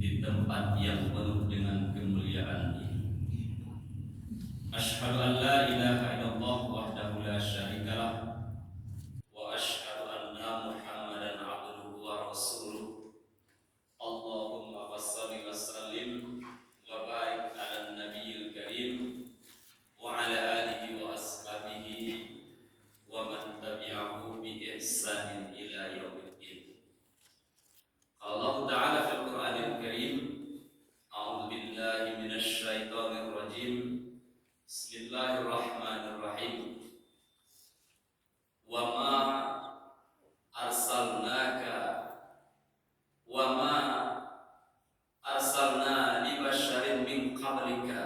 di tempat yang penuh dengan kemuliaan ini. Asyhadu an la ilaha illallah wahdahu la syarikalah wa asyhadu anna Muhammadan abduhu wa rasuluh. Allahumma shalli wa sallim wa barik ala nabiyil karim wa ala alihi wa ashabihi wa man tabi'ahu bi ihsanin ila yaumiddin. Allah Ta'ala fil Qur'anil Karim, a'udzu billahi minasy syaithanir rajim. Bismillahirrahmanirrahim. Wa ma arsalnaka wa ma arsalna li basharin min qablika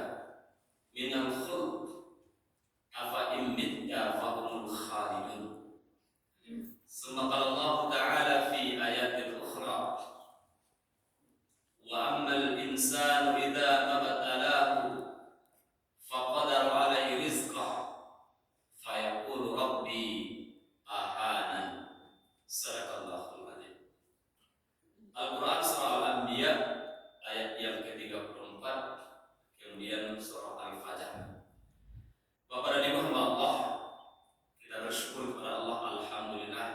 minal khuld afa in mitta fahumul khalidun. Summa qala Allah Ta'ala fi ayatil ukhra, wa ammal insanu idza mabtalahu faqadara alaihi rizqah fayaqulu rabbi ahanan. Sadaqallahul adzim. Al-Quran surah Al-Anbiya ayat yang ke-34, kemudian surah Al-Fajr. Bapak dan Ibu hamba Allah, kita bersyukur kepada Allah, alhamdulillah,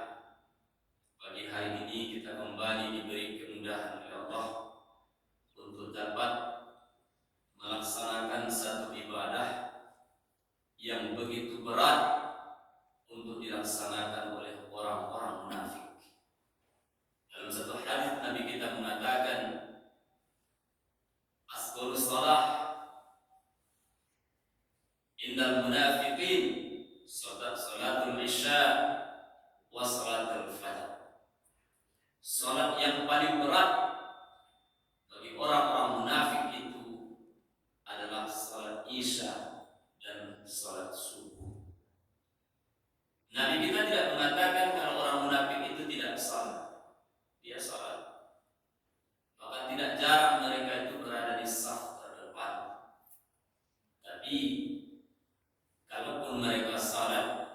pagi hari ini kita kembali diberi kemudahan oleh Allah untuk dapat melaksanakan satu ibadah yang begitu berat untuk dilaksanakan oleh orang-orang munafik. Dalam satu hadis Nabi kita mengatakan, asqalus shalah indal munafiqin salatul isya wa salatul fajr. Salat yang paling berat bagi orang-orang munafik itu adalah salat isya dan salat subuh. Nabi kita tidak mengatakan kalau orang munafik itu tidak salat, dia salat. Maka tidak jarang mereka itu berada di saf terdepan. Tapi kalaupun mereka salat,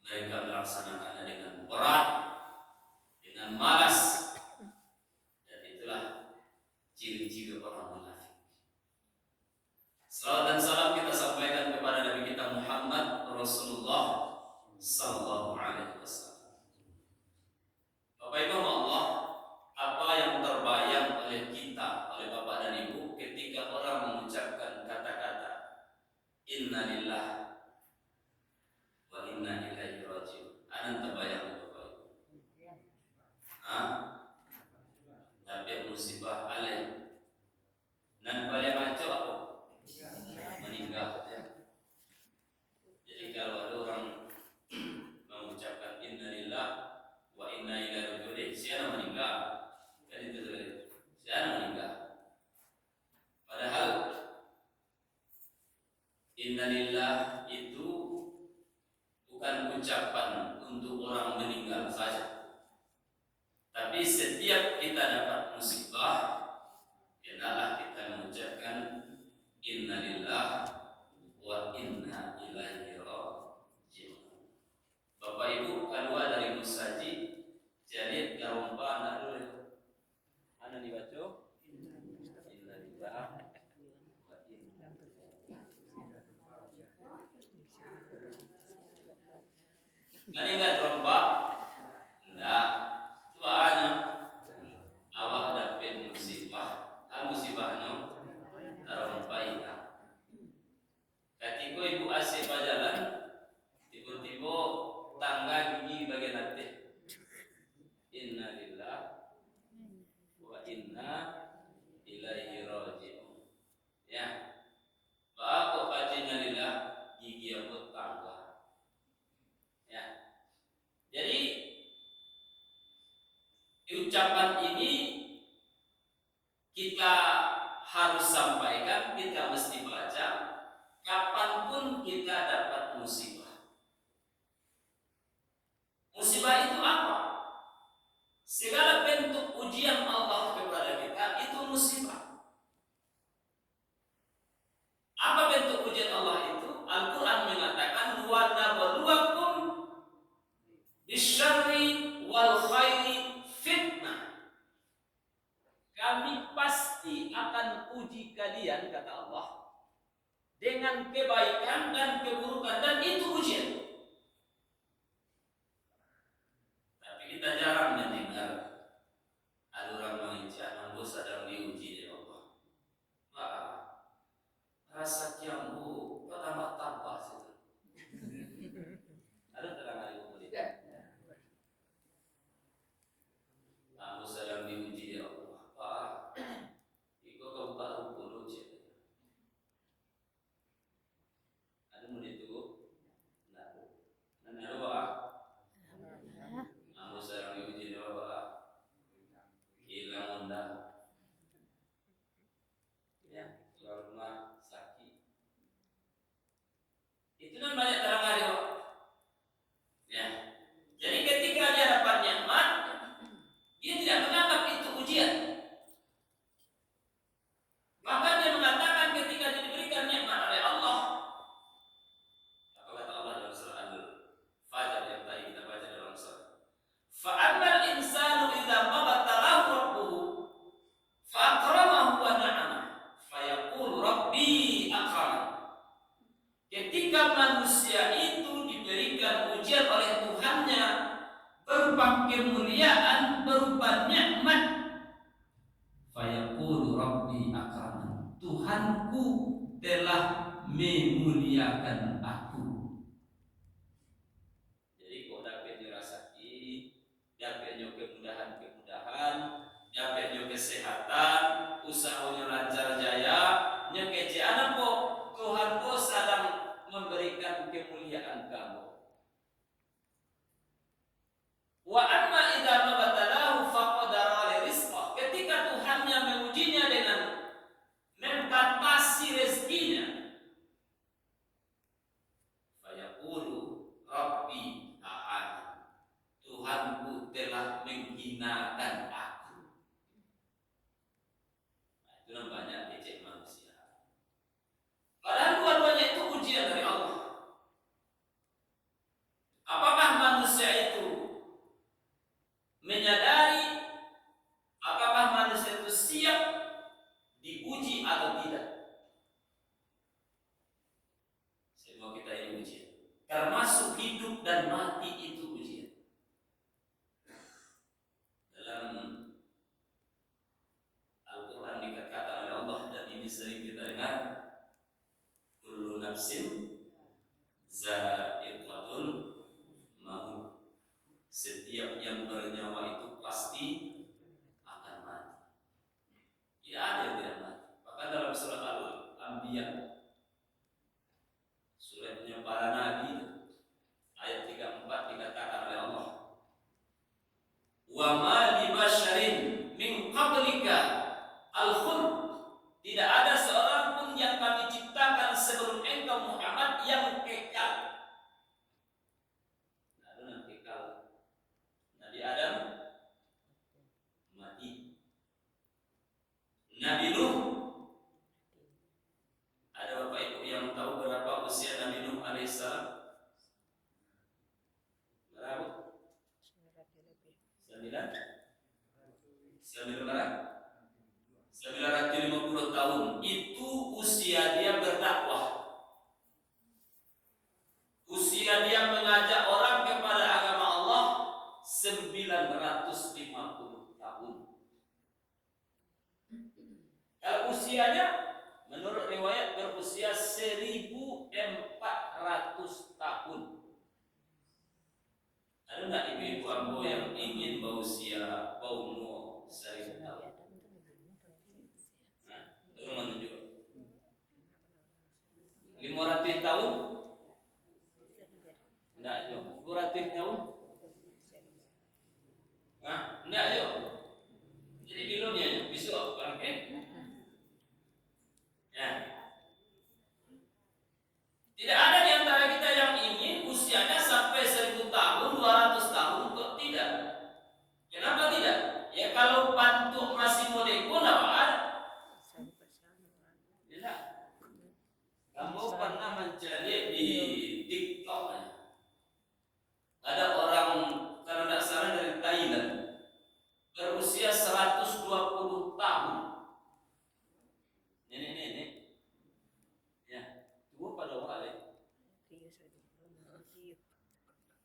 mereka melaksanakannya dengan berat, dengan malas. Dan itulah ciri-ciri orang munafik. Salat dan salam kita sampaikan kepada Nabi kita Muhammad Rasulullah sallallahu alaihi wasallam. Bapak Ibu Allah, apa yang terbayang oleh kita, oleh Bapak dan Ibu ketika orang mengucapkan kata-kata inna lillahi wa inna ilaihi raji'un? Anan terbayang Bapak Ibu? Tapi musibah alaih. Nan paling maco apa? Meninggal. Jadi kalau ada orang mengucapkan inna lillahi wa inna ilaihi raji'un, siapa meninggal? Kan itu siapa meninggal? Padahal inna lillahi itu bukan ucapan untuk orang meninggal saja. Tapi setiap kita dapat musibah, hendaklah kita mengucapkan inna lillahi wa inna ilaihi raji'un. Bapak Ibu, kedua dari musaji jadi garompa anak dulu. Anak dibaca inna lillahi wa inna ilaihi raji'un. Garompa enggak. Soalnya awak dapat musibah, musibahnya garompa ina. Ketika ibu asyik berjalan, tiba-tiba tangga gigi bagian hati. Inna lillahi wa inna ilaihi raji'un. Ya, bahwa bacaannya lillah gigi yang bertangga. Ya, jadi ucapan ini kita harus sampaikan, kita mesti baca kapanpun kita dapat musibah. Musibah itu apa? Segala bentuk ujian Allah kepada kita itu musibah. Apa bentuk ujian Allah itu? Al-Quran mengatakan wa nabluwakum bisyarri wal khairi fitnah. Kami pasti akan uji kalian, kata Allah, dengan kebaikan dan keburukan, dan itu ujian. Tapi kita jarang mendengar ada orang mengejar hamba sedang diuji oleh Allah. Wah, rasa kiambu tambah-tambah situ. Ada terang hari kemudian. Hamba sedang diuji oleh Allah. Wah, itu kau baru puluh je. Ada murid tu, nah, wah, hamba sedang diuji oleh Allah. Hilang undang. Rumah sakit. Itu kan banyak terang hari, ya. Jadi ketika dia dapat nikmat, dia tidak menganggap itu ujian. Bahkan dia mengatakan ketika dia diberikan nikmat oleh Allah, apa kata Allah dalam surah Al-Fajr yang tadi kita baca dalam surah. Fa'amal insanu idza mabtalahu rabbuhu fa'akramahu wa na'ama fayaqul rabbi akraman. Ketika manusia itu diberikan ujian oleh Tuhannya berupa kemuliaan, berupa nikmat, fayaqul rabbi akraman, Tuhanku telah memuliakan aku. Jadi kok dapat dirasaki, dapatnya kemudahan-kemudahan, dapatnya kesehatan, usahanya lancar jaya, nyekecean apa Tuhan kau sedang memberikan kemuliaan kamu. Wa amma idza mabtalahu faqadara li rizqah, ketika Tuhannya mengujinya dengan membatasi rezekinya, fayaqulu rabbi a'an, Tuhanku telah menghinakan aku. Nah, itu namanya ejek manusia. Padahal dua-duanya itu ujian dari Allah. Apakah manusia itu menyadari, apakah manusia itu siap diuji atau tidak? Semua kita ini ujian. Termasuk hidup dan mati itu ujian. Dalam Al-Quran dikatakan oleh Allah, dan ini sering kita dengar, kullu nafsin za'iqatul maut. Setiap yang bernyawa itu pasti akan mati. Tidak ada yang tidak mati. Bahkan dalam surah Al-Anbiya, suratnya para nabi, ayat 34 dikatakan oleh Allah, wa ma li basyarin min qablika al-khuld, tidak ada seorang pun yang kami ciptakan sebelum engkau Muhammad yang kekal. Nah, kekal. Nabi Adam mati. Nabi Nuh, ada Bapak Ibu yang tahu berapa usia Nabi Nuh alaihissalam? Berapa? 950 tahun. Itu usia dia berdakwah. Usia dia mengajak orang kepada agama Allah 950 tahun. Kalau usianya menurut riwayat berusia 1400 tahun. Ada nggak ibu-ibu ambo yang ingin berusia umur 1000 tahun? Nah, itu menunjuk 500 tahun? Enggak, Jo. 200 tahun? Nah, enggak, Jo. Jadi bilangnya besok orang ya. Tidak ada di antara kita yang ingin usianya sampai 1000 tahun, 200 tahun, kok tidak? Kenapa tidak? Ya kalau untuk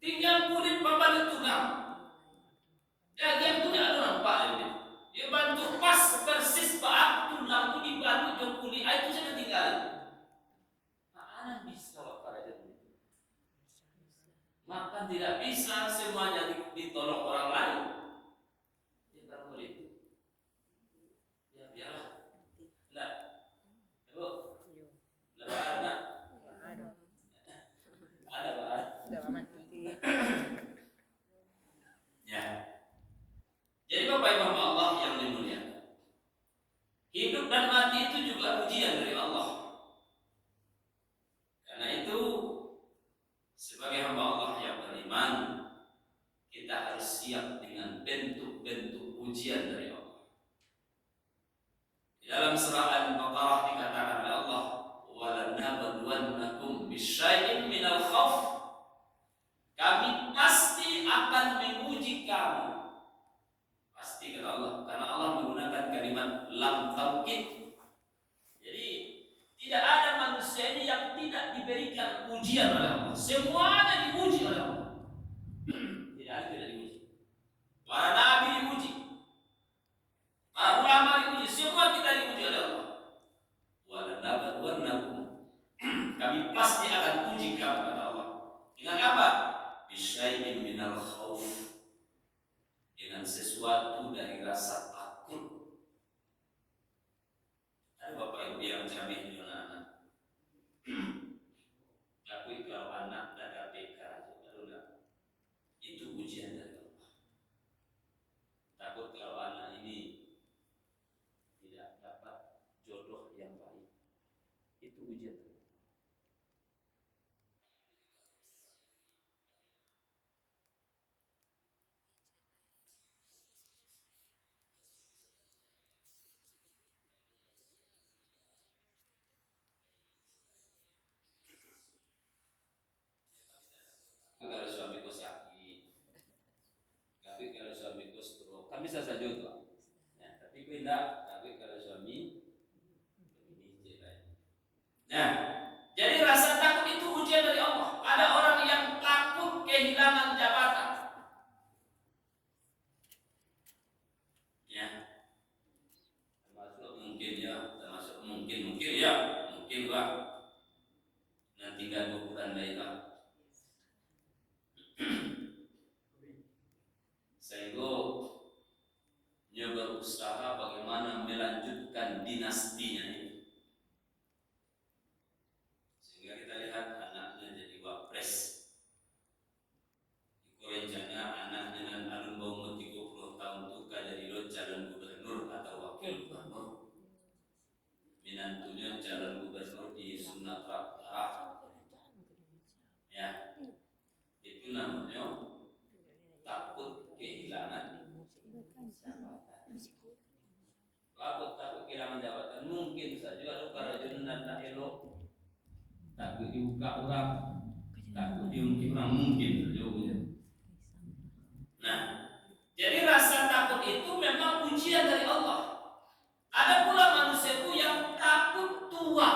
tinggal kulit pembalut tulang. Yang punya ada nampak ini. Dia bantu pas persis pak tulang tu dibantu jauh kulit itu saya tinggal. Anak bisa pada itu. Maka tidak bisa semuanya ditolong orang lain. Dia tak boleh. Ya biarlah. Nah, ibu, ada. Ada pak. Ya. Jadi Bapak Ibu Allah yang dimuliakan, hidup dan mati itu juga ujian dari Allah. Karena itu sebagai hamba Allah yang beriman, kita harus siap dengan bentuk-bentuk ujian dari Allah. Di dalam surah Al-Baqarah dikatakan oleh Allah, "Walanabluwannakum bisyai'in minal khauf." Kami pasti akan menguji kamu. Pasti kata Allah, karena Allah menggunakan kalimat lam taukid. Jadi tidak ada manusia ini yang tidak diberikan ujian oleh Allah. Semuanya diuji oleh Allah. Tidak ada tidak diuji. Para nabi diuji, para ulama diuji, semua kita diuji oleh Allah. Walanabluwannakum. Kami pasti akan uji kamu kata Allah. Dengan apa? Bisyai'in minal khauf. Dengan sesuatu dari rasa takut. Ada bapak ibu yang jamin dengan anak. Tapi kalau anak ada PK, itu ujian dari Allah. Takut kalau anak ini tidak dapat jodoh yang baik, itu ujian dari Allah. Kalau suamiku sakit, tapi kalau suamiku stroke, kan bisa saja tuh. Ya, tapi tidak. Tapi kalau suami ini cerai. Nah, jadi rasa takut itu ujian dari Allah. Ada orang yang takut kehilangan jabatan. Ya, termasuk mungkin ya, mungkin lah. Nanti gak bukan baiklah. Sehingga dia berusaha bagaimana melanjutkan dinastinya ini. Sehingga kita lihat anaknya jadi wapres. Itu rencana anak dengan alun umur 30 tahun itu jadi calon gubernur atau wakil gubernur. Minantunya calon gubernur di Sumatera Utara. Ya, itu namanya takut kehilangan jabatan. Takut kehilangan jabatan mungkin saja ada kerajunan dan tak elok. Takut dibuka orang, takut diungkit orang mungkin saja. Nah, jadi rasa takut itu memang ujian dari Allah. Ada pula manusia itu yang takut tua.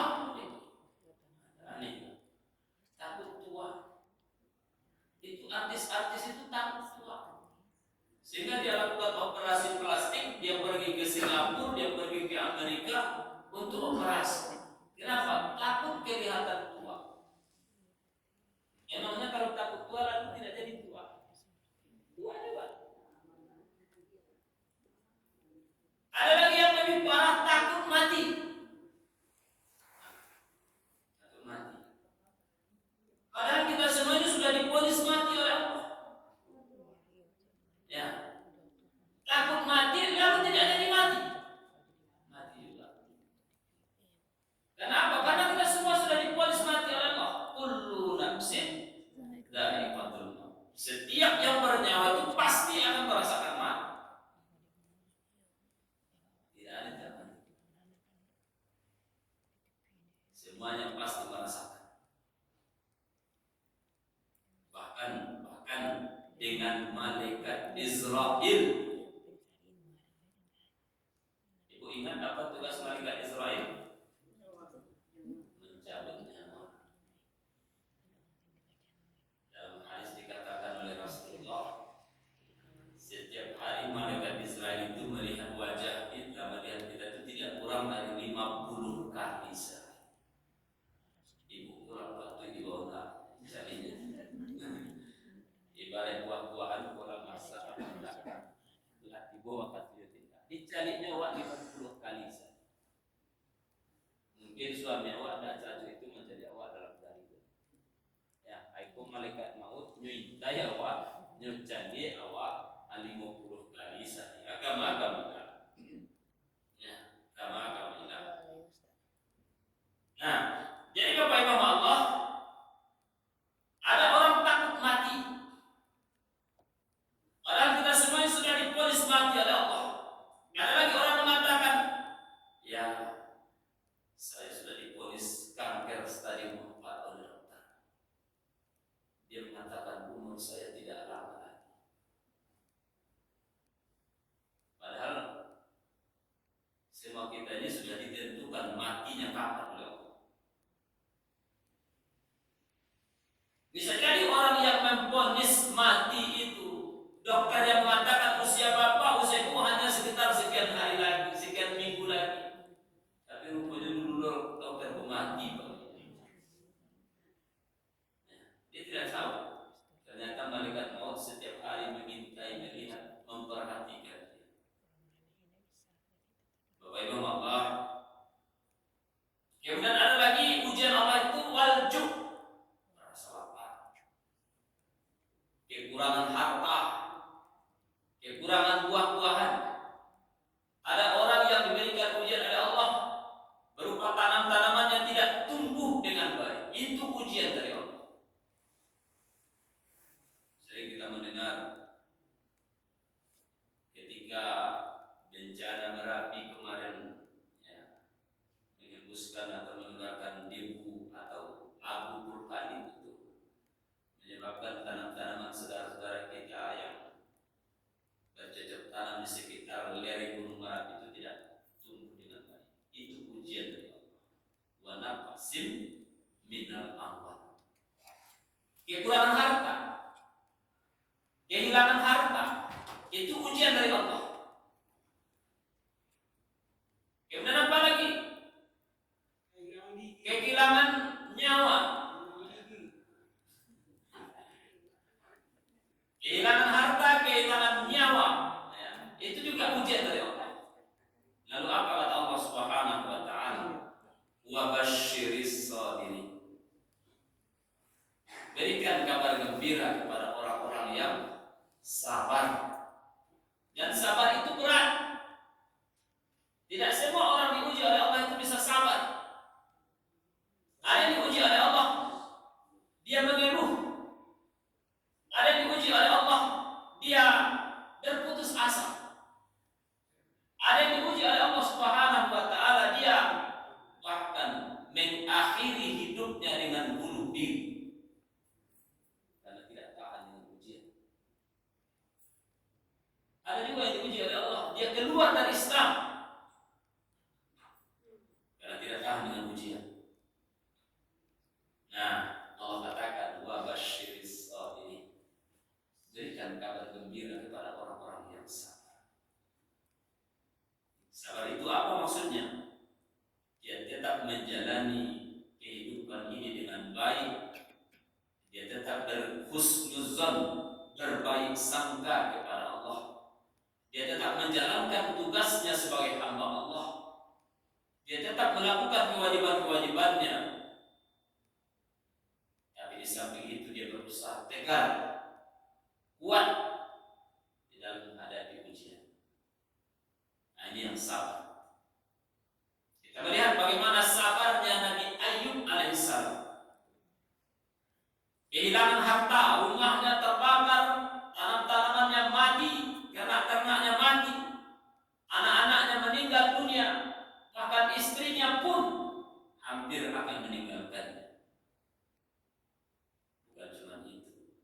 Aneh, takut tua. Itu artis-artis itu takut tua. Sehingga dia lakukan operasi plastik, dia pergi ke Singapura, dia pergi ke Amerika untuk operasi. Kenapa? Takut kelihatan tua. Emangnya kalau takut tua lalu tidak jadi tua? Tua juga. Ada lagi yang lebih parah, takut mati. Takut mati. Padahal kita semua ini sudah diponis mati oleh Allah. Ya. Takut mati lalu tidak jadi mati. Mati juga. Kenapa? Karena kita semua sudah diponis mati oleh Allah. Kullu nafsin dha'iqatul maut. Setiap yang bernyawa itu pasti akan merasakan mati. Tidak ada jalan. Semuanya pasti merasakan. Bahkan dengan malaikat Israel. Ibu ingat apa tugas malaikat Israel? Mencabut nyawa. Dalam hadis dikatakan daya awak nyucani awak 50 kali saja agama ya agama. Nah, jadi Bapak Ibu Allah, ada orang takut mati. Padahal kita semuanya sudah diponis mati oleh Allah. Ada lagi orang mengatakan, ya saya sudah diponis kanker stadium 4 oleh dokter. Dia mengatakan umur saya tidak lama lagi. Padahal semua kita ini sudah ditentukan matinya kapan oleh Allah. Bisa jadi orang yang memponis mati itu dokter yang mengatakan usia bapak, usiaku hanya sekitar sekian hari lagi, sekian minggu lagi. Tapi rupanya dulu dokter mati Pak. Dia tidak tahu. Ternyata malaikat maut setiap hari mengintai, melihat, memperhatikan dia. Bapak Ibu Allah. Kemudian ada lagi ujian Allah itu waljuk, merasa lapar, kekurangan harta, kekurangan buah-buahan. Ada orang yang diberikan ujian oleh Allah berupa tanam-tanaman yang tidak tumbuh dengan baik. Itu ujian dari Allah. Sering kita mendengar ketika bencana Merapi kemarin ya, menghembuskan atau mengeluarkan debu atau abu vulkanik itu menyebabkan tanam-tanaman saudara-saudara kita yang bercocok tanam di sekitar lereng Gunung Merapi itu tidak tumbuh dengan baik. Itu ujian dari Allah. Wa naqsim minal amwal. Kekurangan harta, kehilangan harta, itu ujian dari Allah. Kemudian apa lagi? Kehilangan nyawa, kehilangan harta, kehilangan nyawa, ya, itu juga ujian dari Allah. Lalu apa kata Allah Subhanahu wa taala? Wa basyiris sabirin. Berikan kabar gembira kepada orang-orang yang sabar. Dan sabar itu berat. Tidak semua orang diuji oleh Allah itu bisa sabar. Ada yang diuji oleh Allah, dia mengeluh. Ada yang diuji oleh Allah, dia berputus asa. Ada yang diuji oleh Allah Subhanahu wa taala, dia bahkan mengakhiri hidupnya dengan bunuh diri karena tidak tahan dengan ujian. Ada juga yang diuji oleh Allah, dia keluar dari Islam karena tidak tahan dengan ujian. Nah, Allah katakan wa basyiris sabirin. Berikan kabar gembira kepada orang-orang yang sabar. Sabar itu apa maksudnya? Dia tetap menjalani kehidupan ini dengan baik. Dia tetap berhusnuzon, berbaik sangka kepada Allah. Dia tetap menjalankan tugasnya sebagai hamba Allah. Dia tetap melakukan kewajiban-kewajibannya. Tapi di samping itu dia berusaha tegar, kuat di dalam menghadapi ujian. Nah, ini yang sabar. Kita melihat bagaimana sabarnya Nabi Ayyub alaihissalam. Kehilangan harta, rumahnya terbakar, tanam-tanamannya mati, ternak-ternaknya mati, anak-anaknya meninggal dunia, bahkan istrinya pun hampir akan meninggalkannya. Bukan cuma itu,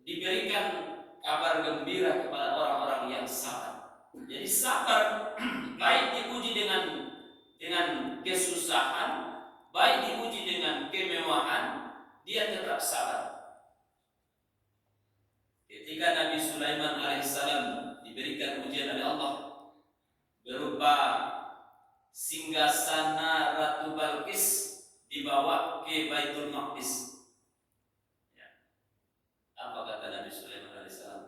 diberikan kabar gembira kepada orang-orang yang sabar. Jadi sabar baik diuji dengan kesusahan, baik diuji dengan kemewahan, dia tetap sabar. Ketika Nabi Sulaiman alaihissalam diberikan ujian oleh Allah berupa singgasana Ratu Balqis dibawa ke Baitul Maqdis. Ya. Apa kata Nabi Sulaiman alaihissalam?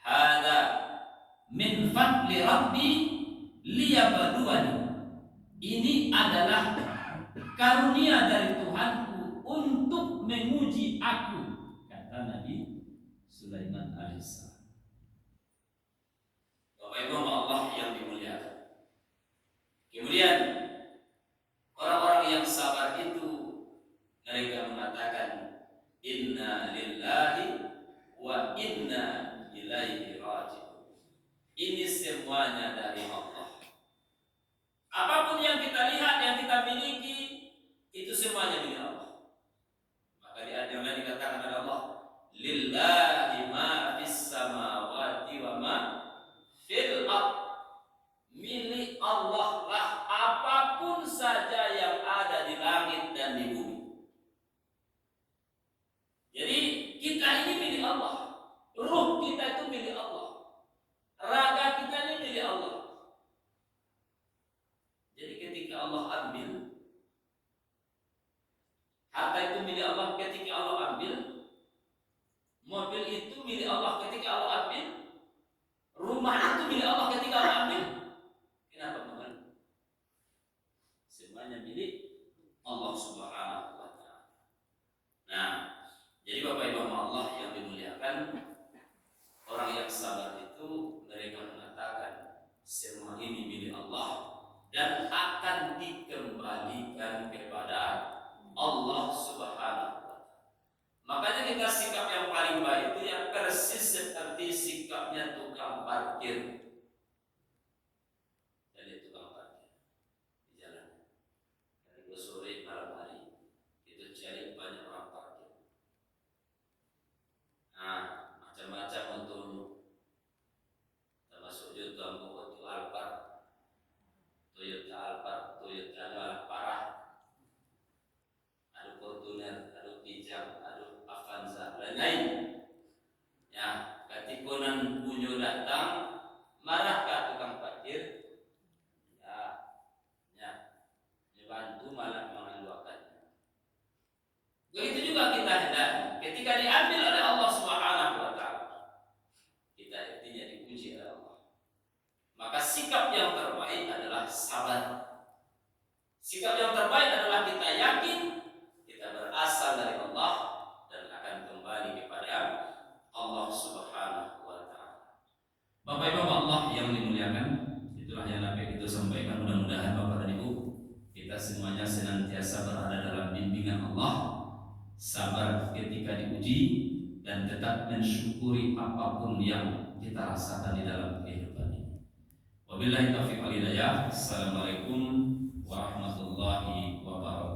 Hada min fadli Rabbi liyabluwani. Ini adalah karunia dari Tuhanku untuk menguji aku, kata Nabi Sulaiman alaihissalam. Bapak Ibu Allah yang dimuliakan. Kemudian orang-orang yang sabar itu mereka mengatakan inna lillahi wa inna ilaihi raji'un. Ini semuanya dari Allah. Apapun yang kita lihat, yang kita miliki, itu semuanya milik Allah. Maka di ayat yang lain dikatakan oleh Allah, lillahi ma fis samawati wa ma fil ardh. Milik Allah lah apapun saja yang ada di langit dan di bumi. Jadi kita ini milik Allah. Ruh kita itu milik Allah. Raga kita ini milik Allah. Jadi ketika Allah ambil, harta itu milik Allah ketika Allah ambil, mobil itu milik Allah ketika Allah ambil, rumah itu milik Allah ketika Allah ambil. Kenapa bukan? Semuanya milik Allah Subhanahu wa Ta'ala. Nah, jadi Bapak Ibu Allah yang dimuliakan, orang yang sabar itu mereka mengatakan semua ini milik Allah dan akan dikembalikan kepada Allah Subhanahu wa Ta'ala. Makanya kita sikap yang paling baik itu yang persis seperti sikapnya tukang parkir. Jadi tukang parkir di jalan. Dari sore malam hari itu cari banyak orang parkir. Nah, macam-macam untuk termasuk juga untuk Alphard, Toyota Alphard, Toyota Alphard, ada Fortuner, ada Kijang, ada Avanza, lain-lain. Ya, ketikunan punyo datang, marahkah tukang parkir? Ya, dibantu malah mengeluarkannya. Begitu juga kita hendak ketika diambil oleh Allah Subhanahu wa Ta'ala, kita artinya dipuji oleh Allah. Maka sikap yang terbaik adalah sabar. Sikap yang terbaik adalah kita yakin kita berasal dari Allah dan akan kembali kepada Allah Subhanahu wa Ta'ala. Bapak Ibu Allah yang dimuliakan, itulah yang Nabi itu sampaikan. Mudah-mudahan Bapak dan Ibu kita semuanya senantiasa berada dalam bimbingan Allah, sabar ketika diuji dan tetap mensyukuri apapun yang kita rasakan di dalam kehidupan ini. Wabillahi taufiq wal hidayah. Assalamualaikum warahmatullahi wabarakatuh.